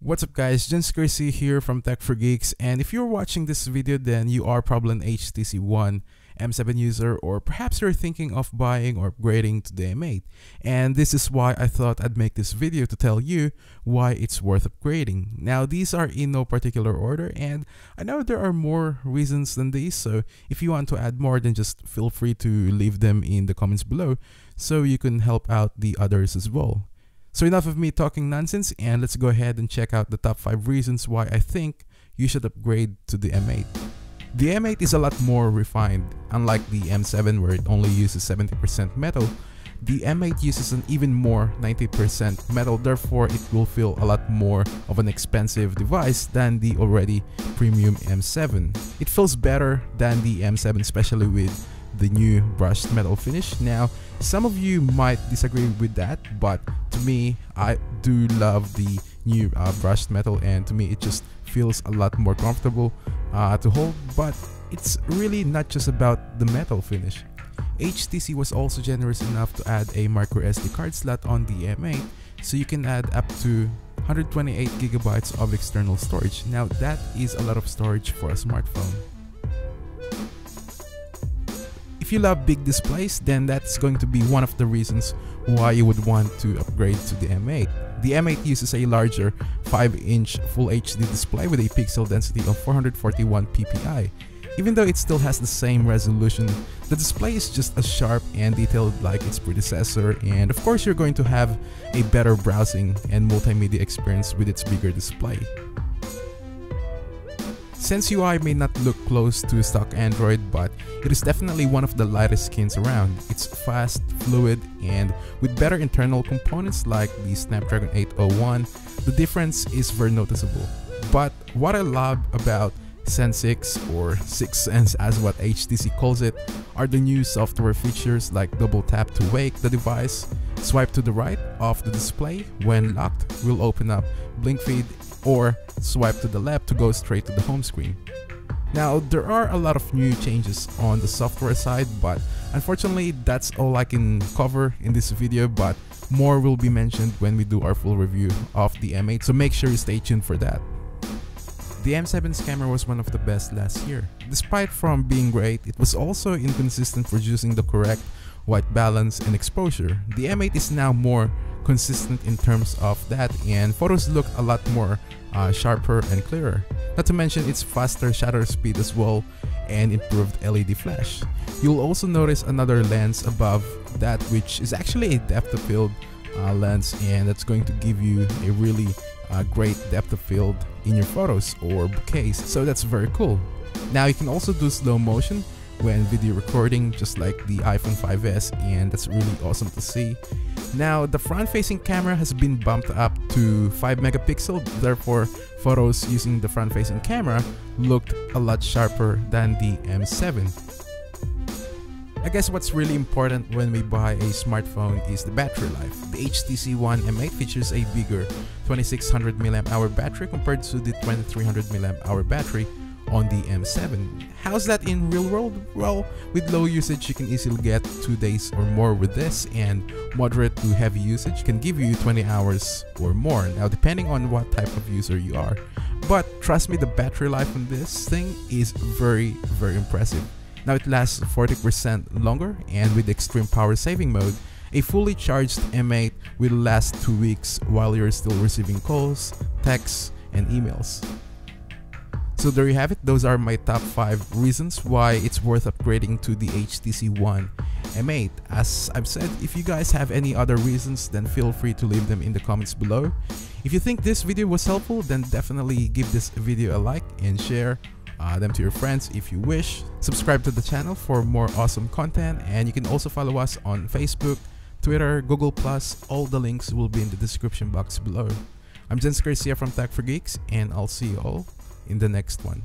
What's up guys, Jenskersey here from Tech for Geeks, and if you're watching this video then you are probably an HTC One M7 user, or perhaps you're thinking of buying or upgrading to the M8, and this is why I thought I'd make this video to tell you why it's worth upgrading. Now these are in no particular order, and I know there are more reasons than these, so if you want to add more then just feel free to leave them in the comments below so you can help out the others as well. So enough of me talking nonsense, and let's go ahead and check out the top 5 reasons why I think you should upgrade to the M8. The M8 is a lot more refined. Unlike the M7 where it only uses 70% metal, the M8 uses an even more 90% metal, therefore it will feel a lot more of an expensive device than the already premium M7. It feels better than the M7, especially with the new brushed metal finish. Now some of you might disagree with that, but to me I do love the new brushed metal, and to me it just feels a lot more comfortable to hold. But it's really not just about the metal finish. HTC was also generous enough to add a micro SD card slot on the M8, so you can add up to 128 gigabytes of external storage. Now that is a lot of storage for a smartphone. If you love big displays, then that's going to be one of the reasons why you would want to upgrade to the M8. The M8 uses a larger 5-inch Full HD display with a pixel density of 441 ppi. Even though it still has the same resolution, the display is just as sharp and detailed like its predecessor, and of course you're going to have a better browsing and multimedia experience with its bigger display. Sense UI may not look close to stock Android, but it is definitely one of the lightest skins around. It's fast, fluid, and with better internal components like the Snapdragon 801, the difference is very noticeable. But what I love about Sense 6, or 6 Sense as what HTC calls it, are the new software features like double tap to wake the device, swipe to the right of the display when locked will open up blink feed, or swipe to the left to go straight to the home screen. Now there are a lot of new changes on the software side, but unfortunately that's all I can cover in this video, but more will be mentioned when we do our full review of the M8, so make sure you stay tuned for that. The M7's camera was one of the best last year. Despite from being great, it was also inconsistent producing the correct white balance and exposure. The M8 is now more consistent in terms of that, and photos look a lot more sharper and clearer. Not to mention its faster shutter speed as well and improved LED flash. You'll also notice another lens above that, which is actually a depth of field lens, and that's going to give you a really great depth of field in your photos or bouquets, so that's very cool. Now you can also do slow motion when video recording, just like the iPhone 5s, and that's really awesome to see. Now the front-facing camera has been bumped up to 5 megapixel, therefore photos using the front-facing camera looked a lot sharper than the M7. I guess what's really important when we buy a smartphone is the battery life. The HTC One M8 features a bigger 2600 mAh battery compared to the 2300 mAh battery on the M7. How's that in real world? Well, with low usage you can easily get 2 days or more with this, and moderate to heavy usage can give you 20 hours or more, now depending on what type of user you are. But trust me, the battery life on this thing is very impressive. Now it lasts 40% longer, and with extreme power saving mode, a fully charged M8 will last 2 weeks while you're still receiving calls, texts, and emails. So there you have it, those are my top 5 reasons why it's worth upgrading to the HTC One M8. As I've said, if you guys have any other reasons, then feel free to leave them in the comments below. If you think this video was helpful, then definitely give this video a like and share them to your friends if you wish. Subscribe to the channel for more awesome content, and you can also follow us on Facebook, Twitter, Google+, all the links will be in the description box below. I'm Jenskersey from Tech for Geeks, and I'll see you all in the next one.